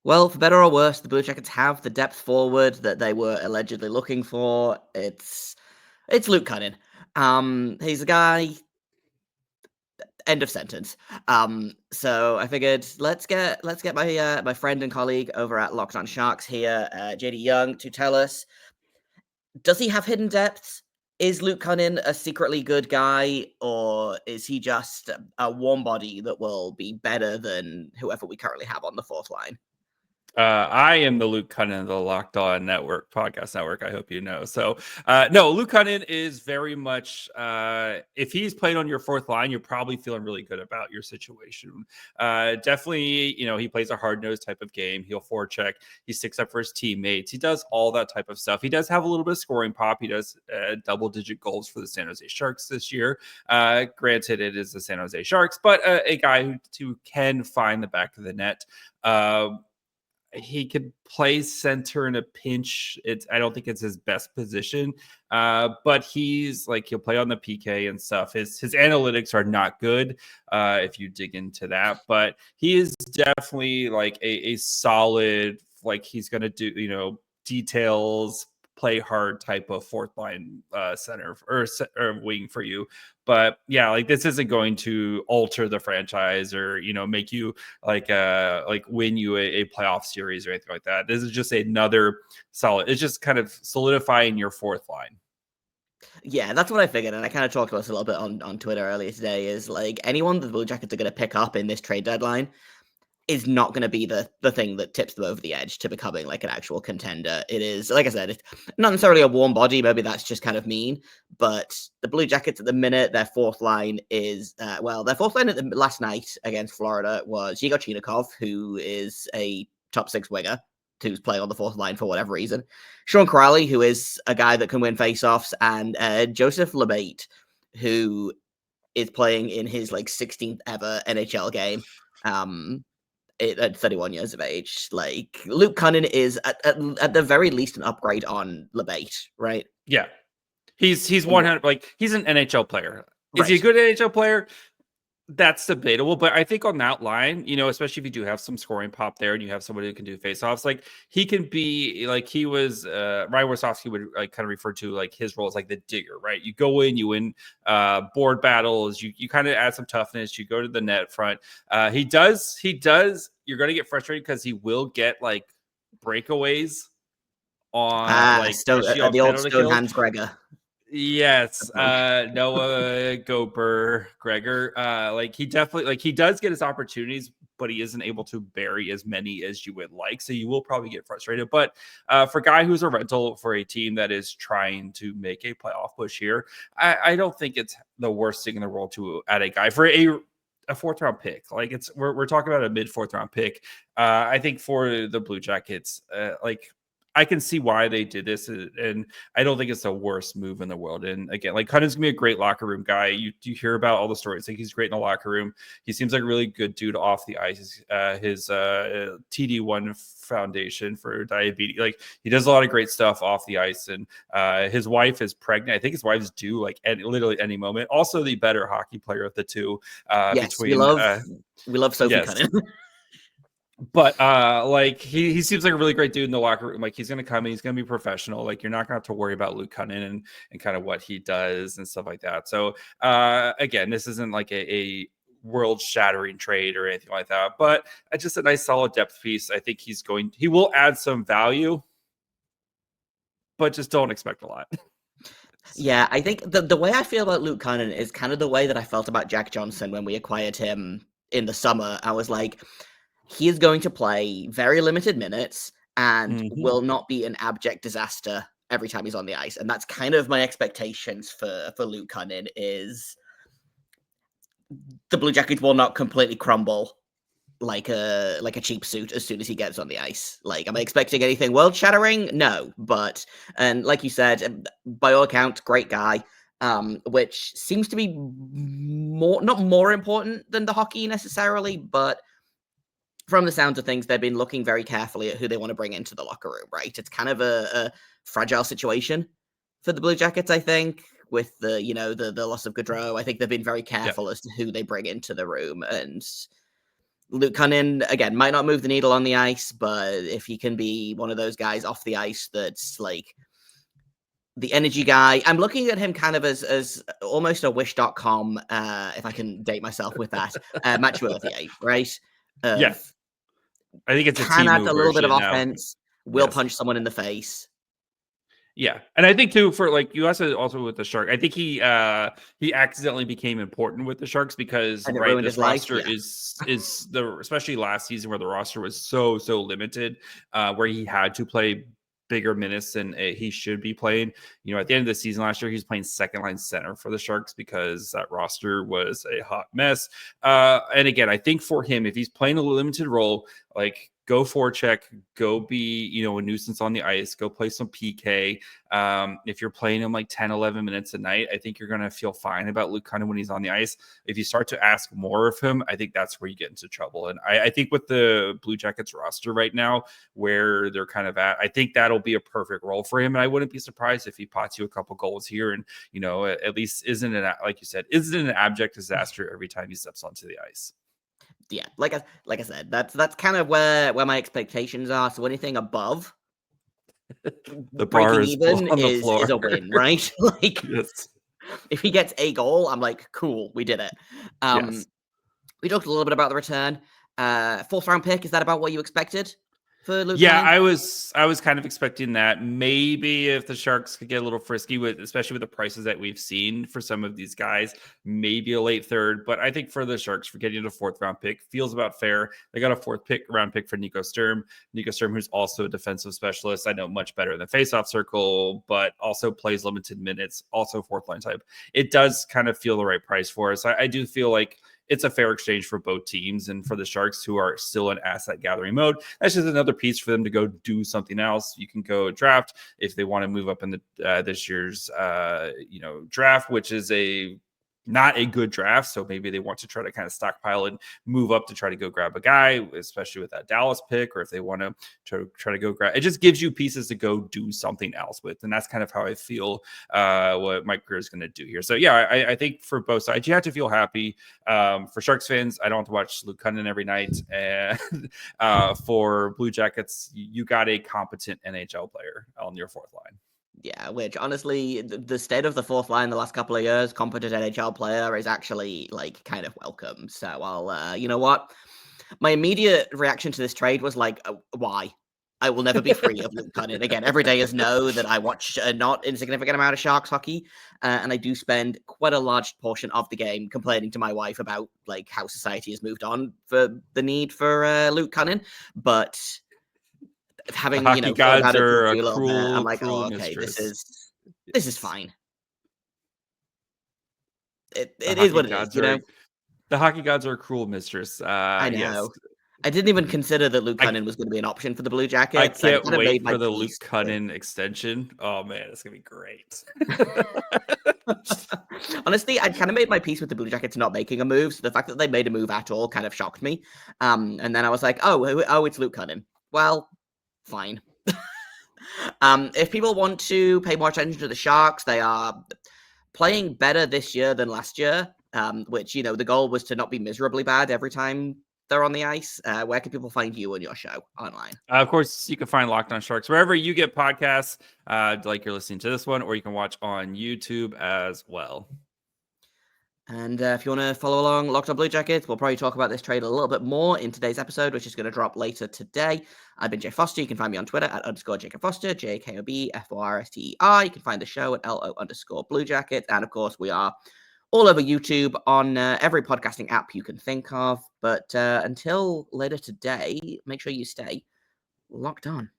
Well, for better or worse, the Blue Jackets have the depth forward that they were allegedly looking for. It's Luke Kunin. He's a guy. End of sentence. So I figured let's get my friend and colleague over at Locked On Sharks here, JD Young, to tell us, does he have hidden depths? Is Luke Kunin a secretly good guy, or is he just a warm body that will be better than whoever we currently have on the fourth line? I am the Luke Kunin of the Locked On Network podcast network. I hope you know. So, no, Luke Kunin is very much. If he's playing on your fourth line, you're probably feeling really good about your situation. Definitely, he plays a hard nosed type of game. He'll forecheck. He sticks up for his teammates. He does all that type of stuff. He does have a little bit of scoring pop. He does double digit goals for the San Jose Sharks this year. Granted, it is the San Jose Sharks, but a guy who can find the back of the net. He could play center in a pinch. I don't think it's his best position, but he'll play on the PK and stuff. His analytics are not good if you dig into that, but he is definitely like a solid, like he's going to do, details, play hard type of fourth line center or wing for you. But yeah, like this isn't going to alter the franchise or make you like win you a playoff series or anything like that. This is just another solid. It's just kind of solidifying your fourth line. Yeah, that's what I figured, and I kind of talked to us a little bit on Twitter earlier today. Is like anyone the Blue Jackets are going to pick up in this trade deadline is not going to be the thing that tips them over the edge to becoming like an actual contender. It is, like I said, it's not necessarily a warm body. Maybe that's just kind of mean, but the Blue Jackets at the minute, their fourth line is, their fourth line last night against Florida was Yegor Chinikov, who is a top six winger who's playing on the fourth line for whatever reason. Sean Crowley, who is a guy that can win faceoffs, and Joseph Labate, who is playing in his like 16th ever NHL game. At 31 years of age. Like Luke Kunin is at the very least an upgrade on Labate, right? Yeah, he's 100. Like he's an NHL player. Is Right. he a good NHL player? That's debatable, but I think on that line, especially if you do have some scoring pop there and you have somebody who can do faceoffs, like he can be like he was Ryan Warsofsky would like kind of refer to like his role as like the digger, right? You go in, you win board battles, you kind of add some toughness, you go to the net front. He does, you're gonna get frustrated because he will get like breakaways on the old Stone Hands Gregor. Yes, Noah Gober Gregor. He definitely he does get his opportunities, but he isn't able to bury as many as you would like. So you will probably get frustrated. But for a guy who's a rental for a team that is trying to make a playoff push here, I don't think it's the worst thing in the world to add a guy for a fourth round pick. Like we're talking about a mid fourth round pick. I think for the Blue Jackets, I can see why they did this, and I don't think it's the worst move in the world. And again, like Cunning's gonna be a great locker room guy. You hear about all the stories. Like he's great in the locker room. He seems like a really good dude off the ice. His TD1 Foundation for diabetes. Like he does a lot of great stuff off the ice. And his wife is pregnant. I think his wife's due like literally any moment. Also, the better hockey player of the two. Yes, we love Sophie Kunin. But he seems like a really great dude in the locker room. Like he's gonna come in, he's gonna be professional. Like you're not gonna have to worry about Luke Kunin and kind of what he does and stuff like that. So again, this isn't like a world shattering trade or anything like that, but just a nice solid depth piece. I think he will add some value, but just don't expect a lot. Yeah, I think the way I feel about Luke Kunin is kind of the way that I felt about Jack Johnson when we acquired him in the summer. I was like, he is going to play very limited minutes and will not be an abject disaster every time he's on the ice. And that's kind of my expectations for Luke Kunin is the Blue Jackets will not completely crumble like a cheap suit as soon as he gets on the ice. Like, am I expecting anything world shattering? No, and like you said, by all accounts, great guy. Which seems to be not more important than the hockey necessarily, but from the sounds of things, they've been looking very carefully at who they want to bring into the locker room, right? It's kind of a fragile situation for the Blue Jackets, I think, with the loss of Gaudreau. I think they've been very careful as to who they bring into the room. And Luke Kunin, again, might not move the needle on the ice, but if he can be one of those guys off the ice that's like the energy guy, I'm looking at him kind of as almost a Wish.com, if I can date myself with that, Match Worthier, right? Yeah, Of I think it's a can add Timu a little bit of version now. offense, will Yes. punch someone in the face. Yeah, and I think too for like you also with the Shark. I think he accidentally became important with the Sharks because And it right ruined this his life. roster Yeah. is the especially last season where the roster was so limited, where he had to play bigger minutes than he should be playing. You know, at the end of the season last year, he was playing second line center for the Sharks because that roster was a hot mess. And again, I think for him, if he's playing a limited role, like go forecheck, go be, a nuisance on the ice, go play some PK. If you're playing him like 10, 11 minutes a night, I think you're going to feel fine about Luke Kunin when he's on the ice. If you start to ask more of him, I think that's where you get into trouble. And I think with the Blue Jackets roster right now, where they're kind of at, I think that'll be a perfect role for him. And I wouldn't be surprised if he pots you a couple goals here and, at least isn't like you said, isn't an abject disaster every time he steps onto the ice. Yeah, like I said, that's kind of where my expectations are. So anything above The bar breaking is even on the is floor. a win, right? Like Yes. if he gets a goal, I'm like, cool, we did it. Yes. We talked a little bit about the return. Fourth round pick, is that about what you expected for Luke Yeah, Kunin? I was kind of expecting that. Maybe if the Sharks could get a little frisky with, especially with the prices that we've seen for some of these guys, maybe a late third. But I think for the Sharks, for getting a fourth round pick feels about fair. They got a round pick for Nico Sturm. Nico Sturm, who's also a defensive specialist. I know much better than faceoff circle, but also plays limited minutes, also fourth line type. It does kind of feel the right price for us. I do feel like it's a fair exchange for both teams and for the Sharks who are still in asset gathering mode. That's just another piece for them to go do something else. You can go draft if they want to move up in the this year's draft, which is not a good draft. So maybe they want to try to kind of stockpile and move up to try to go grab a guy, especially with that Dallas pick, or if they want to try to go grab, it just gives you pieces to go do something else with. And that's kind of how I feel what Mike Grier is going to do here. So yeah, I think for both sides, you have to feel happy. For Sharks fans, I don't have to watch Luke Kunin every night. And for Blue Jackets, you got a competent NHL player on your fourth line. Yeah, which honestly, the state of the fourth line the last couple of years, competent NHL player is actually like kind of welcome. So I'll, you know what? My immediate reaction to this trade was like, why? I will never be free of Luke Kunin. Again, every day is know that I watch a not insignificant amount of Sharks hockey, and I do spend quite a large portion of the game complaining to my wife about like how society has moved on for the need for Luke Kunin. But The having hockey thought gods about it for are a a few little bit, I'm like, cruel oh, okay, mistress. this is Yes. fine. The It is hockey what it is, gods are the hockey gods are a cruel mistress. I Yes. know. I didn't even consider that Luke I Kunin was going to be an option for the Blue I Jackets. I can't kind of made wait my for the peace Luke Kunin extension. Oh man, it's gonna be great. honestly, I'd kind of made my peace with the Blue Jackets not making a move. So the fact that they made a move at all kind of shocked me. And then I was like, oh, it's Luke Kunin. Well, fine. If people want to pay more attention to the Sharks, they are playing better this year than last year. Which the goal was to not be miserably bad every time they're on the ice. Where can people find you and your show online? Of course, you can find Locked On Sharks wherever you get podcasts, like you're listening to this one, or you can watch on YouTube as well. And if you want to follow along Locked On Blue Jackets, we'll probably talk about this trade a little bit more in today's episode, which is going to drop later today. I've been Jay Foster. You can find me on Twitter at _Jacob Foster, JKOBFORSTER. You can find the show at LO_Blue Jackets. And of course, we are all over YouTube on every podcasting app you can think of. But until later today, make sure you stay locked on.